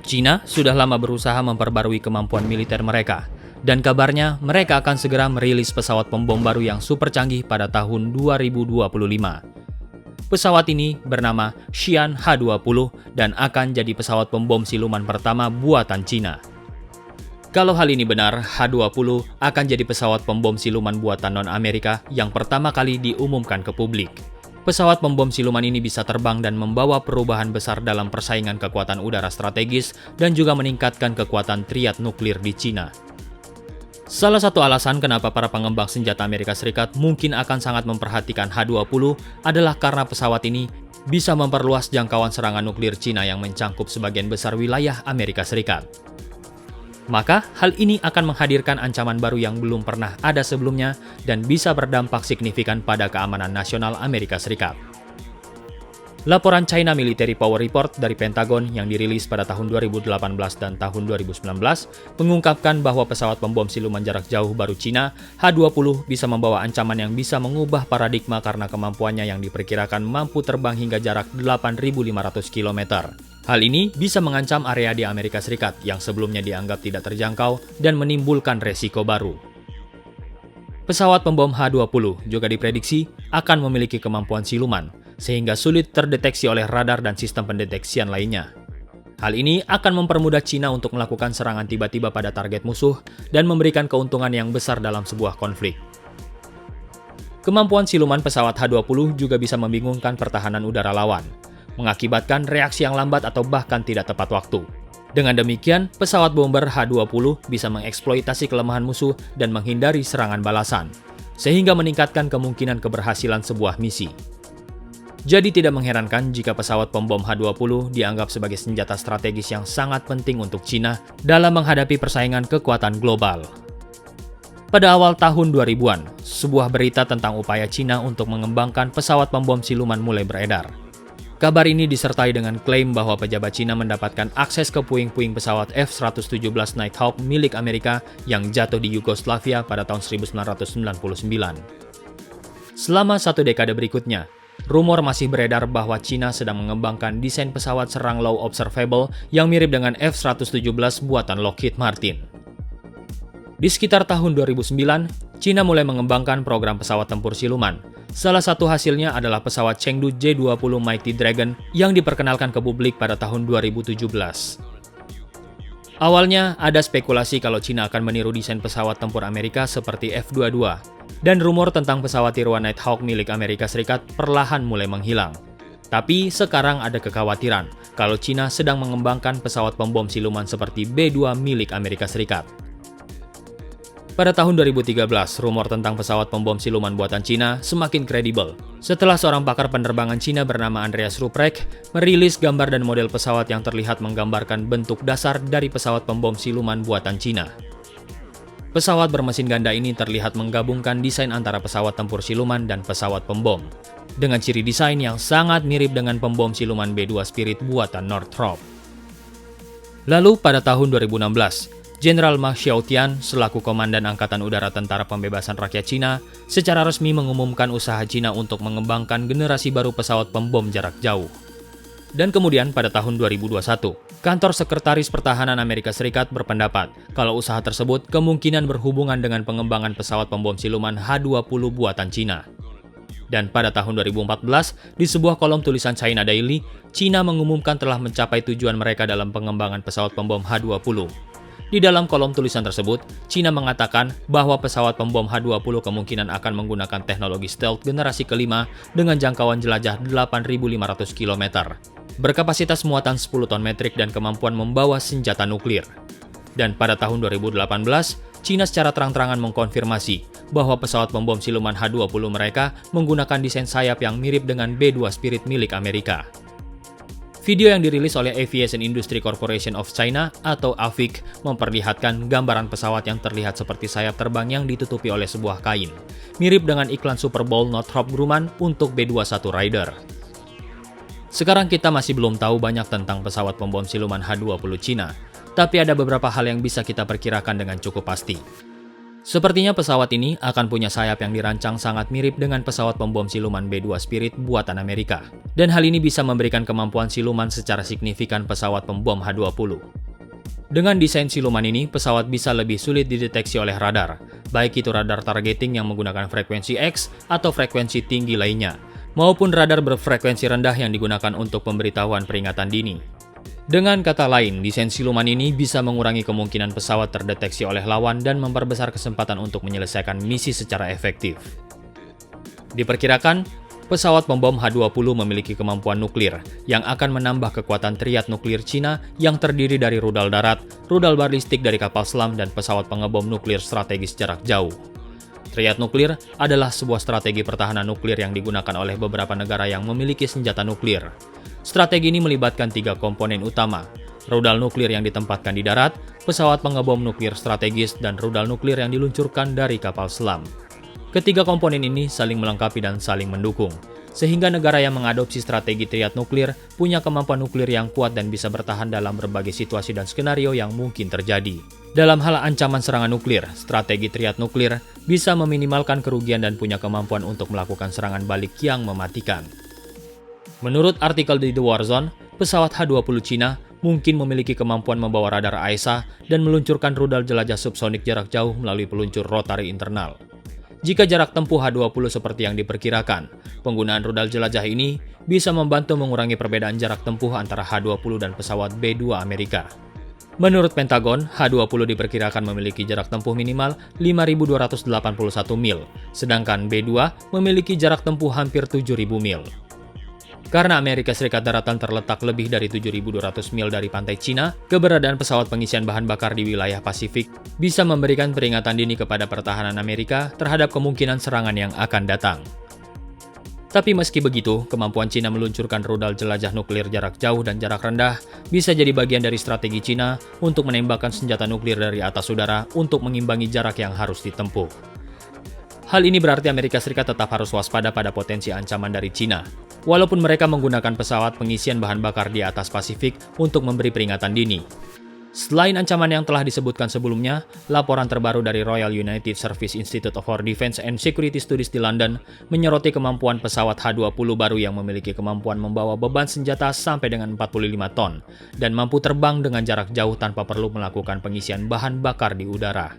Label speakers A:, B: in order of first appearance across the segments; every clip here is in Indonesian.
A: Cina sudah lama berusaha memperbarui kemampuan militer mereka, dan kabarnya mereka akan segera merilis pesawat pembom baru yang super canggih pada tahun 2025. Pesawat ini bernama Xi'an H-20 dan akan jadi pesawat pembom siluman pertama buatan Cina. Kalau hal ini benar, H-20 akan jadi pesawat pembom siluman buatan non-Amerika yang pertama kali diumumkan ke publik. Pesawat pembom siluman ini bisa terbang dan membawa perubahan besar dalam persaingan kekuatan udara strategis dan juga meningkatkan kekuatan triad nuklir di Cina. Salah satu alasan kenapa para pengembang senjata Amerika Serikat mungkin akan sangat memperhatikan H-20 adalah karena pesawat ini bisa memperluas jangkauan serangan nuklir Cina yang mencangkup sebagian besar wilayah Amerika Serikat. Maka, hal ini akan menghadirkan ancaman baru yang belum pernah ada sebelumnya dan bisa berdampak signifikan pada keamanan nasional Amerika Serikat. Laporan China Military Power Report dari Pentagon yang dirilis pada tahun 2018 dan tahun 2019 mengungkapkan bahwa pesawat pembom siluman jarak jauh baru Cina, H-20 bisa membawa ancaman yang bisa mengubah paradigma karena kemampuannya yang diperkirakan mampu terbang hingga jarak 8.500 km. Hal ini bisa mengancam area di Amerika Serikat yang sebelumnya dianggap tidak terjangkau dan menimbulkan resiko baru. Pesawat pembom H-20 juga diprediksi akan memiliki kemampuan siluman, sehingga sulit terdeteksi oleh radar dan sistem pendeteksian lainnya. Hal ini akan mempermudah Cina untuk melakukan serangan tiba-tiba pada target musuh dan memberikan keuntungan yang besar dalam sebuah konflik. Kemampuan siluman pesawat H-20 juga bisa membingungkan pertahanan udara lawan, mengakibatkan reaksi yang lambat atau bahkan tidak tepat waktu. Dengan demikian, pesawat bomber H-20 bisa mengeksploitasi kelemahan musuh dan menghindari serangan balasan, sehingga meningkatkan kemungkinan keberhasilan sebuah misi. Jadi tidak mengherankan jika pesawat pembom H-20 dianggap sebagai senjata strategis yang sangat penting untuk Cina dalam menghadapi persaingan kekuatan global. Pada awal tahun 2000-an, sebuah berita tentang upaya Cina untuk mengembangkan pesawat pembom siluman mulai beredar. Kabar ini disertai dengan klaim bahwa pejabat Cina mendapatkan akses ke puing-puing pesawat F-117 Nighthawk milik Amerika yang jatuh di Yugoslavia pada tahun 1999. Selama satu dekade berikutnya, rumor masih beredar bahwa Cina sedang mengembangkan desain pesawat serang low observable yang mirip dengan F-117 buatan Lockheed Martin. Di sekitar tahun 2009, Cina mulai mengembangkan program pesawat tempur siluman. Salah satu hasilnya adalah pesawat Chengdu J-20 Mighty Dragon yang diperkenalkan ke publik pada tahun 2017. Awalnya, ada spekulasi kalau Cina akan meniru desain pesawat tempur Amerika seperti F-22, dan rumor tentang pesawat tiruan Nighthawk milik Amerika Serikat perlahan mulai menghilang. Tapi sekarang ada kekhawatiran kalau Cina sedang mengembangkan pesawat pembom siluman seperti B-2 milik Amerika Serikat. Pada tahun 2013, rumor tentang pesawat pembom siluman buatan Cina semakin kredibel setelah seorang pakar penerbangan Cina bernama Andreas Ruprecht merilis gambar dan model pesawat yang terlihat menggambarkan bentuk dasar dari pesawat pembom siluman buatan Cina. Pesawat bermesin ganda ini terlihat menggabungkan desain antara pesawat tempur siluman dan pesawat pembom, dengan ciri desain yang sangat mirip dengan pembom siluman B-2 Spirit buatan Northrop. Lalu pada tahun 2016, Jenderal Ma Xiaotian selaku Komandan Angkatan Udara Tentara Pembebasan Rakyat Cina secara resmi mengumumkan usaha Cina untuk mengembangkan generasi baru pesawat pembom jarak jauh. Dan kemudian pada tahun 2021, Kantor Sekretaris Pertahanan Amerika Serikat berpendapat kalau usaha tersebut kemungkinan berhubungan dengan pengembangan pesawat pembom siluman H-20 buatan Cina. Dan pada tahun 2014, di sebuah kolom tulisan China Daily, Cina mengumumkan telah mencapai tujuan mereka dalam pengembangan pesawat pembom H-20. Di dalam kolom tulisan tersebut, Cina mengatakan bahwa pesawat pembom H-20 kemungkinan akan menggunakan teknologi stealth generasi kelima dengan jangkauan jelajah 8.500 km, berkapasitas muatan 10 ton metrik dan kemampuan membawa senjata nuklir. Dan pada tahun 2018, Cina secara terang-terangan mengkonfirmasi bahwa pesawat pembom siluman H-20 mereka menggunakan desain sayap yang mirip dengan B-2 Spirit milik Amerika. Video yang dirilis oleh Aviation Industry Corporation of China atau AVIC memperlihatkan gambaran pesawat yang terlihat seperti sayap terbang yang ditutupi oleh sebuah kain, mirip dengan iklan Super Bowl Northrop Grumman untuk B-21 Raider. Sekarang kita masih belum tahu banyak tentang pesawat pembom siluman H-20 Cina, tapi ada beberapa hal yang bisa kita perkirakan dengan cukup pasti. Sepertinya pesawat ini akan punya sayap yang dirancang sangat mirip dengan pesawat pembom siluman B-2 Spirit buatan Amerika. Dan hal ini bisa memberikan kemampuan siluman secara signifikan pesawat pembom H-20. Dengan desain siluman ini, pesawat bisa lebih sulit dideteksi oleh radar, baik itu radar targeting yang menggunakan frekuensi X atau frekuensi tinggi lainnya, maupun radar berfrekuensi rendah yang digunakan untuk pemberitahuan peringatan dini. Dengan kata lain, desain siluman ini bisa mengurangi kemungkinan pesawat terdeteksi oleh lawan dan memperbesar kesempatan untuk menyelesaikan misi secara efektif. Diperkirakan, pesawat pembom H-20 memiliki kemampuan nuklir yang akan menambah kekuatan triad nuklir Cina yang terdiri dari rudal darat, rudal balistik dari kapal selam, dan pesawat pengebom nuklir strategis jarak jauh. Triad nuklir adalah sebuah strategi pertahanan nuklir yang digunakan oleh beberapa negara yang memiliki senjata nuklir. Strategi ini melibatkan 3 komponen utama: rudal nuklir yang ditempatkan di darat, pesawat pengebom nuklir strategis, dan rudal nuklir yang diluncurkan dari kapal selam. Ketiga komponen ini saling melengkapi dan saling mendukung, sehingga negara yang mengadopsi strategi triad nuklir punya kemampuan nuklir yang kuat dan bisa bertahan dalam berbagai situasi dan skenario yang mungkin terjadi. Dalam hal ancaman serangan nuklir, strategi triad nuklir bisa meminimalkan kerugian dan punya kemampuan untuk melakukan serangan balik yang mematikan. Menurut artikel di The Warzone, pesawat H-20 Cina mungkin memiliki kemampuan membawa radar AESA dan meluncurkan rudal jelajah subsonik jarak jauh melalui peluncur rotari internal. Jika jarak tempuh H-20 seperti yang diperkirakan, penggunaan rudal jelajah ini bisa membantu mengurangi perbedaan jarak tempuh antara H-20 dan pesawat B-2 Amerika. Menurut Pentagon, H-20 diperkirakan memiliki jarak tempuh minimal 5.281 mil, sedangkan B-2 memiliki jarak tempuh hampir 7.000 mil. Karena Amerika Serikat daratan terletak lebih dari 7.200 mil dari pantai Cina, keberadaan pesawat pengisian bahan bakar di wilayah Pasifik bisa memberikan peringatan dini kepada pertahanan Amerika terhadap kemungkinan serangan yang akan datang. Tapi meski begitu, kemampuan Cina meluncurkan rudal jelajah nuklir jarak jauh dan jarak rendah bisa jadi bagian dari strategi Cina untuk menembakkan senjata nuklir dari atas udara untuk mengimbangi jarak yang harus ditempuh. Hal ini berarti Amerika Serikat tetap harus waspada pada potensi ancaman dari Cina, walaupun mereka menggunakan pesawat pengisian bahan bakar di atas Pasifik untuk memberi peringatan dini. Selain ancaman yang telah disebutkan sebelumnya, laporan terbaru dari Royal United Service Institute for Defense and Security Studies di London menyoroti kemampuan pesawat H-20 baru yang memiliki kemampuan membawa beban senjata sampai dengan 45 ton dan mampu terbang dengan jarak jauh tanpa perlu melakukan pengisian bahan bakar di udara.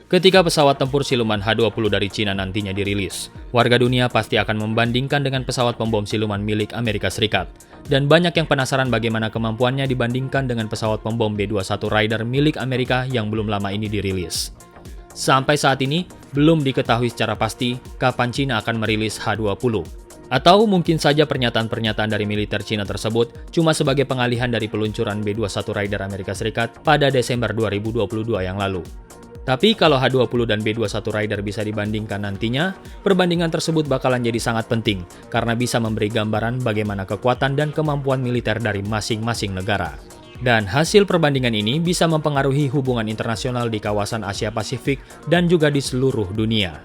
A: Ketika pesawat tempur siluman H-20 dari Cina nantinya dirilis, warga dunia pasti akan membandingkan dengan pesawat pembom siluman milik Amerika Serikat. Dan banyak yang penasaran bagaimana kemampuannya dibandingkan dengan pesawat pembom B-21 Raider milik Amerika yang belum lama ini dirilis. Sampai saat ini, belum diketahui secara pasti kapan Cina akan merilis H-20. Atau mungkin saja pernyataan-pernyataan dari militer Cina tersebut cuma sebagai pengalihan dari peluncuran B-21 Raider Amerika Serikat pada Desember 2022 yang lalu. Tapi kalau H-20 dan B-21 Raider bisa dibandingkan nantinya, perbandingan tersebut bakalan jadi sangat penting karena bisa memberi gambaran bagaimana kekuatan dan kemampuan militer dari masing-masing negara. Dan hasil perbandingan ini bisa mempengaruhi hubungan internasional di kawasan Asia Pasifik dan juga di seluruh dunia.